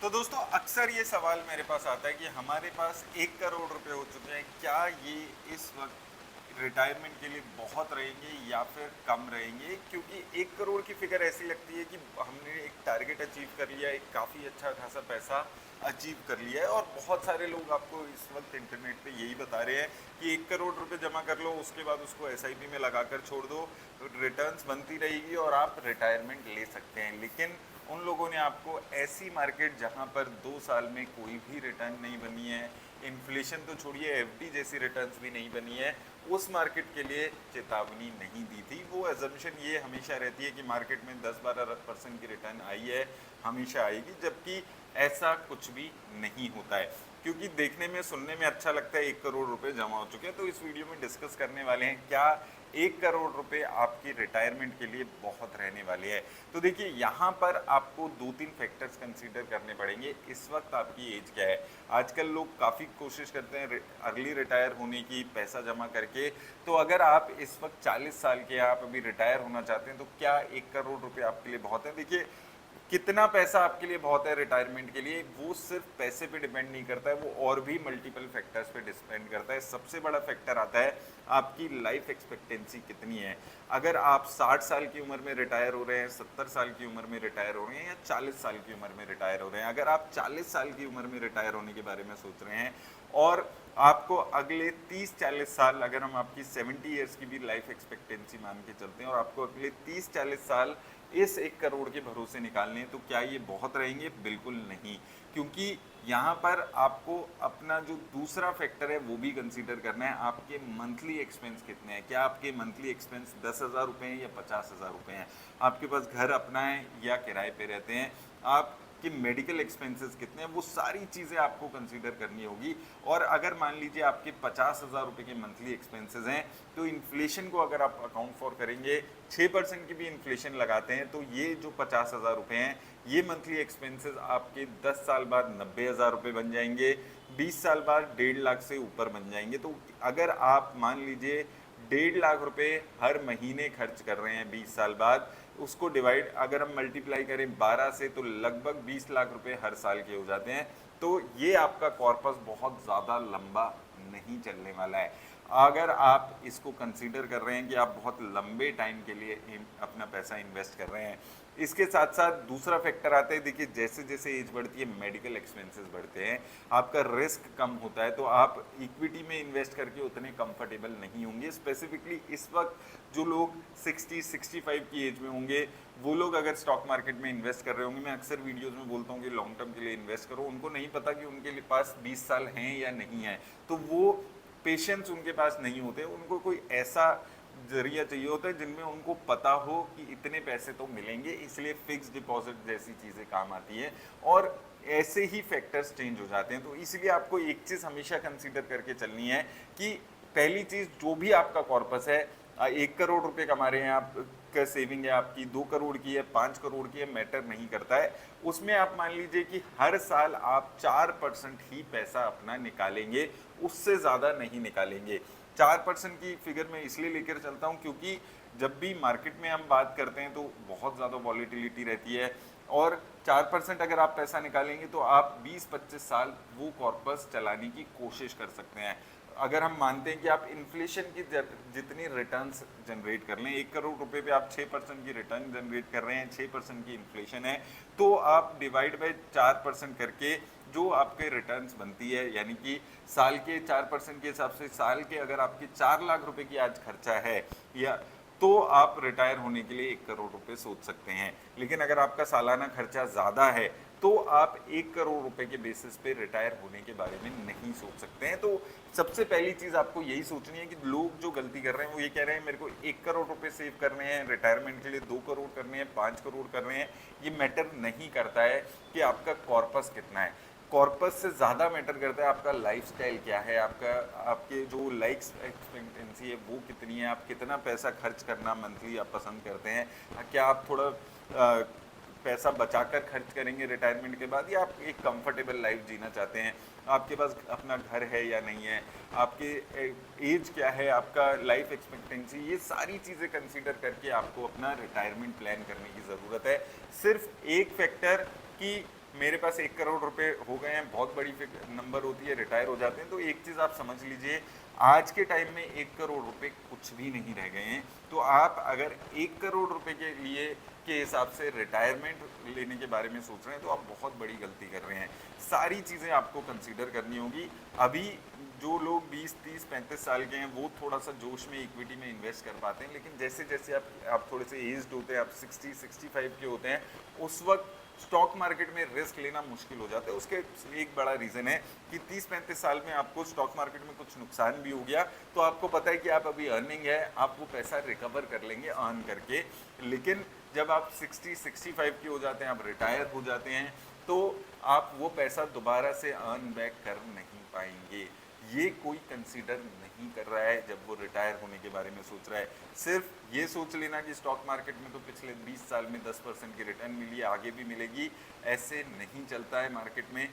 तो दोस्तों अक्सर ये सवाल मेरे पास आता है कि हमारे पास 1 करोड़ रुपए हो चुके हैं, क्या ये इस वक्त रिटायरमेंट के लिए बहुत रहेंगे या फिर कम रहेंगे? क्योंकि 1 करोड़ की फिगर ऐसी लगती है कि हमने एक टारगेट अचीव कर लिया, एक काफ़ी अच्छा खासा पैसा अचीव कर लिया है। और बहुत सारे लोग आपको इस वक्त इंटरनेट पे यही बता रहे हैं कि 1 करोड़ रुपए जमा कर लो, उसके बाद उसको एसआईपी में लगाकर छोड़ दो, रिटर्न्स बनती रहेगी और आप रिटायरमेंट ले सकते हैं। लेकिन उन लोगों ने आपको ऐसी मार्केट जहां पर 2 साल में कोई भी रिटर्न नहीं बनी है, इन्फ्लेशन तो छोड़िए एफडी जैसी रिटर्न्स भी नहीं बनी है, उस मार्केट के लिए चेतावनी नहीं दी थी। वो एजम्पशन ये हमेशा रहती है कि मार्केट में 10-12% की रिटर्न आई है, हमेशा आएगी, जबकि ऐसा कुछ भी नहीं होता है। क्योंकि देखने में सुनने में अच्छा लगता है 1 करोड़ रुपए जमा हो चुके हैं, तो इस वीडियो में डिस्कस करने वाले हैं क्या 1 करोड़ रुपए आपकी रिटायरमेंट के लिए बहुत रहने वाले हैं। तो देखिए यहाँ पर आपको 2-3 फैक्टर्स कंसीडर करने पड़ेंगे। इस वक्त आपकी एज क्या है? आजकल लोग काफ़ी कोशिश करते हैं अर्ली रिटायर होने की, पैसा जमा करके। तो अगर आप इस वक्त 40 साल के हैं, आप अभी रिटायर होना चाहते हैं, तो क्या 1 करोड़ रुपए आपके लिए बहुत है? देखिए कितना पैसा आपके लिए बहुत है रिटायरमेंट के लिए, वो सिर्फ पैसे पे डिपेंड नहीं करता है, वो और भी मल्टीपल फैक्टर्स पे डिपेंड करता है। सबसे बड़ा फैक्टर आता है आपकी लाइफ एक्सपेक्टेंसी कितनी है। अगर आप 60 साल की उम्र में रिटायर हो रहे हैं, 70 साल की उम्र में रिटायर हो रहे हैं, या 40 साल की उम्र में रिटायर हो रहे हैं, अगर आप 40 साल की उम्र में रिटायर होने के बारे में सोच रहे हैं और आपको अगले 30-40 साल, अगर हम आपकी 70 ईयर्स की भी लाइफ एक्सपेक्टेंसी मान के चलते हैं और आपको अगले 30-40 साल इस 1 करोड़ के भरोसे निकालने हैं, तो क्या ये बहुत रहेंगे? बिल्कुल नहीं। क्योंकि यहाँ पर आपको अपना जो दूसरा फैक्टर है वो भी कंसीडर करना है, आपके मंथली एक्सपेंस कितने हैं। क्या आपके मंथली एक्सपेंस 10,000 रुपये हैं या 50,000 रुपये हैं? आपके पास घर अपना है या किराए पे रहते हैं? आप कि मेडिकल एक्सपेंसेस कितने हैं, वो सारी चीज़ें आपको कंसीडर करनी होगी। और अगर मान लीजिए आपके 50,000 रुपये के मंथली एक्सपेंसेस हैं, तो इन्फ्लेशन को अगर आप अकाउंट फॉर करेंगे, 6% की भी इन्फ्लेशन लगाते हैं, तो ये जो 50,000 रुपये हैं, ये मंथली एक्सपेंसेस आपके 10 साल बाद 90,000 रुपये बन जाएंगे, 20 साल बाद 1.5 लाख से ऊपर बन जाएंगे। तो अगर आप मान लीजिए 1.5 लाख रुपये हर महीने खर्च कर रहे हैं 20 साल बाद, उसको डिवाइड अगर हम मल्टीप्लाई करें 12 से, तो लगभग 20 लाख रुपए हर साल के हो जाते हैं। तो ये आपका कॉर्पस बहुत ज़्यादा लंबा नहीं चलने वाला है। अगर आप इसको कंसीडर कर रहे हैं कि आप बहुत लंबे टाइम के लिए अपना पैसा इन्वेस्ट कर रहे हैं, इसके साथ साथ दूसरा फैक्टर आता है, देखिए जैसे जैसे एज बढ़ती है मेडिकल एक्सपेंसेस बढ़ते हैं, आपका रिस्क कम होता है, तो आप इक्विटी में इन्वेस्ट करके उतने कंफर्टेबल नहीं होंगे। स्पेसिफिकली इस वक्त जो लोग 60-65 की एज में होंगे, वो लोग अगर स्टॉक मार्केट में इन्वेस्ट कर रहे होंगे, मैं अक्सर वीडियोस में बोलता हूँ कि लॉन्ग टर्म के लिए इन्वेस्ट करो, उनको नहीं पता कि उनके लिए पास 20 साल हैं या नहीं है, तो वो पेशेंस उनके पास नहीं होते। उनको कोई ऐसा जरिया चाहिए होता है जिनमें उनको पता हो कि इतने पैसे तो मिलेंगे, इसलिए फिक्स डिपॉजिट जैसी चीज़ें काम आती है। और ऐसे ही फैक्टर्स चेंज हो जाते हैं। तो इसलिए आपको एक चीज़ हमेशा कंसीडर करके चलनी है कि पहली चीज़, जो भी आपका कॉर्पस है, 1 करोड़ रुपए कमा रहे हैं आप, का सेविंग है आपकी 2 करोड़ की है, 5 करोड़ की है, मैटर नहीं करता है। उसमें आप मान लीजिए कि हर साल आप 4% ही पैसा अपना निकालेंगे, उससे ज़्यादा नहीं निकालेंगे। 4% की फिगर मैं इसलिए लेकर चलता हूँ क्योंकि जब भी मार्केट में हम बात करते हैं तो बहुत ज़्यादा वॉलीटिलिटी रहती है, और 4% अगर आप पैसा निकालेंगे तो आप 20-25 साल वो कॉर्पस चलाने की कोशिश कर सकते हैं। अगर हम मानते हैं कि आप इन्फ्लेशन की जितनी रिटर्न्स जनरेट कर लें, 1 करोड़ रुपए पे आप 6% की रिटर्न जनरेट कर रहे हैं, 6% की इन्फ्लेशन है, तो आप डिवाइड बाय 4% करके जो आपके रिटर्न्स बनती है, यानी कि साल के 4% के हिसाब से, साल के अगर आपके 4 लाख रुपए की आज खर्चा है, या तो आप रिटायर होने के लिए 1 करोड़ रुपए सोच सकते हैं। लेकिन अगर आपका सालाना खर्चा ज़्यादा है, तो आप 1 करोड़ रुपए के बेसिस पे रिटायर होने के बारे में नहीं सोच सकते हैं। तो सबसे पहली चीज़ आपको यही सोचनी है कि लोग जो गलती कर रहे हैं वो ये कह रहे हैं मेरे को 1 करोड़ रुपए सेव करने हैं, रिटायरमेंट के लिए 2 करोड़ करने हैं, 5 करोड़ करने हैं। ये मैटर नहीं करता है कि आपका कॉर्पस कितना है। कॉर्पस से ज़्यादा मैटर करता है आपका लाइफस्टाइल क्या है, आपका आपके जो लाइफ एक्सपेक्टेंसी है वो कितनी है, आप कितना पैसा खर्च करना मंथली आप पसंद करते हैं। क्या आप थोड़ा पैसा बचाकर खर्च करेंगे रिटायरमेंट के बाद, या आप एक कंफर्टेबल लाइफ जीना चाहते हैं, आपके पास अपना घर है या नहीं है, आपके एज क्या है, आपका लाइफ एक्सपेक्टेंसी, ये सारी चीज़ें कंसीडर करके आपको अपना रिटायरमेंट प्लान करने की ज़रूरत है। सिर्फ एक फैक्टर कि मेरे पास 1 करोड़ रुपए हो गए हैं, बहुत बड़ी नंबर होती है, रिटायर हो जाते हैं, तो एक चीज़ आप समझ लीजिए, आज के टाइम में 1 करोड़ रुपए कुछ भी नहीं रह गए हैं। तो आप अगर 1 करोड़ रुपए के लिए के हिसाब से रिटायरमेंट लेने के बारे में सोच रहे हैं तो आप बहुत बड़ी गलती कर रहे हैं। सारी चीज़ें आपको कंसीडर करनी होगी। अभी जो लोग 20, 30, 35 साल के हैं वो थोड़ा सा जोश में इक्विटी में इन्वेस्ट कर पाते हैं, लेकिन जैसे जैसे आप थोड़े से एज्ड होते हैं, आप 60, 65 के होते हैं, उस वक्त स्टॉक मार्केट में रिस्क लेना मुश्किल हो जाता है। उसके एक बड़ा रीज़न है कि 30-35 साल में आपको स्टॉक मार्केट में कुछ नुकसान भी हो गया तो आपको पता है कि आप अभी अर्निंग है, आप वो पैसा रिकवर कर लेंगे अर्न करके। लेकिन जब आप 60-65 के हो जाते हैं, आप रिटायर हो जाते हैं, तो आप वो पैसा दोबारा से अर्न बैक कर नहीं पाएंगे। ये कोई कंसीडर नहीं कर रहा है जब वो रिटायर होने के बारे में सोच रहा है। सिर्फ ये सोच लेना कि स्टॉक मार्केट में तो पिछले 20 साल में 10% की रिटर्न मिली है, आगे भी मिलेगी, ऐसे नहीं चलता है। मार्केट में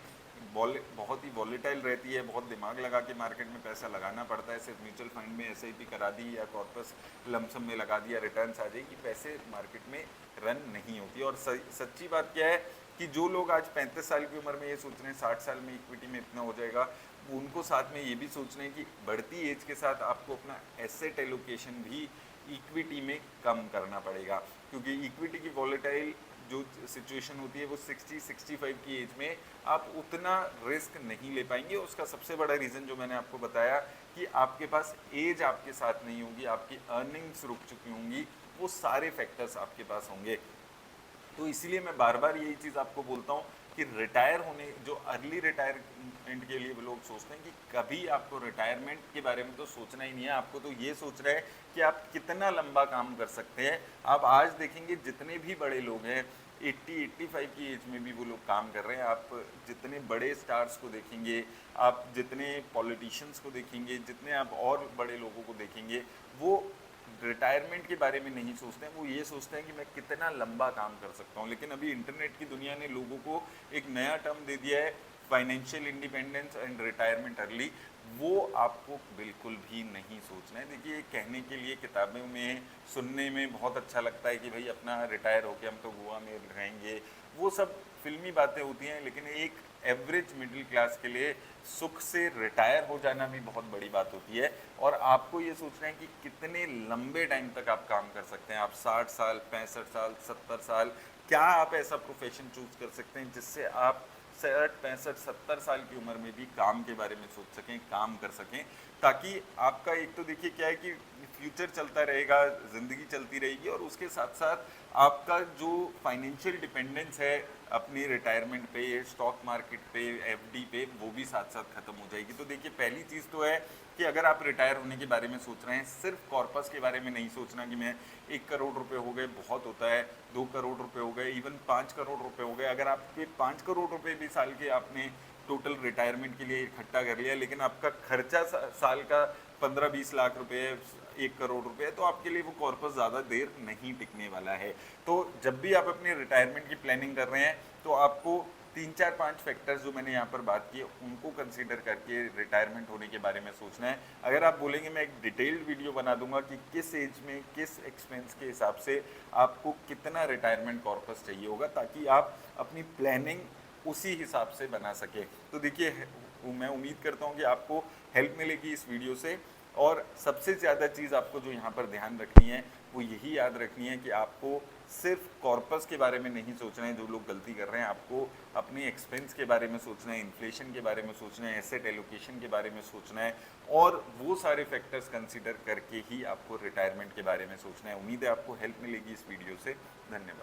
बहुत ही वॉलेटाइल रहती है, बहुत दिमाग लगा के मार्केट में पैसा लगाना पड़ता है। सिर्फ म्यूचुअल फंड में SIP करा दी या कॉर्पस लमसम में लगा दिया, रिटर्न्स आ जाएगी, पैसे मार्केट में रन नहीं होती। और सच्ची बात क्या है कि जो लोग आज 35 साल की उम्र में ये सोच रहे हैं 60 साल में इक्विटी में इतना हो जाएगा, उनको साथ में ये भी सोचना है कि बढ़ती एज के साथ आपको अपना एसेट एलोकेशन भी इक्विटी में कम करना पड़ेगा, क्योंकि इक्विटी की वॉलेटाइल जो सिचुएशन होती है वो 60-65 की एज में आप उतना रिस्क नहीं ले पाएंगे। उसका सबसे बड़ा रीज़न जो मैंने आपको बताया कि आपके पास एज आपके साथ नहीं होगी, आपकी अर्निंग्स रुक चुकी होंगी, वो सारे फैक्टर्स आपके पास होंगे। तो इसीलिए मैं बार बार यही चीज़ आपको बोलता हूँ कि रिटायर होने, जो अर्ली रिटायरमेंट के लिए वो लोग सोचते हैं कि कभी आपको रिटायरमेंट के बारे में तो सोचना ही नहीं है, आपको तो ये सोच रहे हैं कि आप कितना लंबा काम कर सकते हैं। आप आज देखेंगे जितने भी बड़े लोग हैं 80-85 की एज में भी वो लोग काम कर रहे हैं। आप जितने बड़े स्टार्स को देखेंगे, आप जितने पॉलिटिशियंस को देखेंगे, जितने आप और बड़े लोगों को देखेंगे, वो रिटायरमेंट के बारे में नहीं सोचते हैं, वो ये सोचते हैं कि मैं कितना लंबा काम कर सकता हूँ। लेकिन अभी इंटरनेट की दुनिया ने लोगों को एक नया टर्म दे दिया है, financial independence and retirement early. वो आपको बिल्कुल भी नहीं सोचना है। देखिए, कहने के लिए किताबों में सुनने में बहुत अच्छा लगता है कि भाई अपना रिटायर होके हम तो गोवा में रहेंगे, वो सब फिल्मी बातें होती हैं, लेकिन एक एवरेज मिडिल क्लास के लिए सुख से रिटायर हो जाना भी बहुत बड़ी बात होती है। और आपको ये सोचना है कि कितने लंबे टाइम तक आप काम कर सकते हैं। आप 60 साल, 65 साल, 70 साल, क्या आप ऐसा प्रोफेशन चूज कर सकते हैं जिससे आप 60, 65, 70 साल की उम्र में भी काम के बारे में सोच सकें, काम कर सकें, ताकि आपका एक तो देखिए क्या है कि फ्यूचर चलता रहेगा, ज़िंदगी चलती रहेगी, और उसके साथ साथ आपका जो फाइनेंशियल डिपेंडेंस है अपनी रिटायरमेंट पे, स्टॉक मार्केट पे, FD पे, वो भी साथ साथ ख़त्म हो जाएगी। तो देखिए, पहली चीज़ तो है कि अगर आप रिटायर होने के बारे में सोच रहे हैं, सिर्फ कॉर्पस के बारे में नहीं सोचना कि मैं 1 करोड़ रुपए हो गए, बहुत होता है, 2 करोड़ रुपए हो गए, इवन 5 करोड़ रुपए हो गए। अगर आपके 5 करोड़ रुपए भी साल के आपने टोटल रिटायरमेंट के लिए इकट्ठा कर लिया, लेकिन आपका खर्चा साल का 15-20 लाख रुपए, 1 करोड़ रुपए, तो आपके लिए वो कॉर्पस ज़्यादा देर नहीं टिकने वाला है। तो जब भी आप अपने रिटायरमेंट की प्लानिंग कर रहे हैं तो आपको 3-4-5 फैक्टर्स जो मैंने यहाँ पर बात की उनको कंसीडर करके रिटायरमेंट होने के बारे में सोचना है। अगर आप बोलेंगे मैं एक डिटेल्ड वीडियो बना दूंगा कि किस एज में किस एक्सपेंस के हिसाब से आपको कितना रिटायरमेंट कॉर्पस चाहिए होगा, ताकि आप अपनी प्लानिंग उसी हिसाब से बना सके। तो देखिए, मैं उम्मीद करता हूँ कि आपको हेल्प मिलेगी इस वीडियो से। और सबसे ज़्यादा चीज़ आपको जो यहाँ पर ध्यान रखनी है वो यही याद रखनी है कि आपको सिर्फ कॉर्पस के बारे में नहीं सोचना है, जो लोग गलती कर रहे हैं। आपको अपने एक्सपेंस के बारे में सोचना है, इन्फ्लेशन के बारे में सोचना है, एसेट एलोकेशन के बारे में सोचना है, और वो सारे फैक्टर्स कंसीडर करके ही आपको रिटायरमेंट के बारे में सोचना है। उम्मीद है आपको हेल्प मिलेगी इस वीडियो से। धन्यवाद।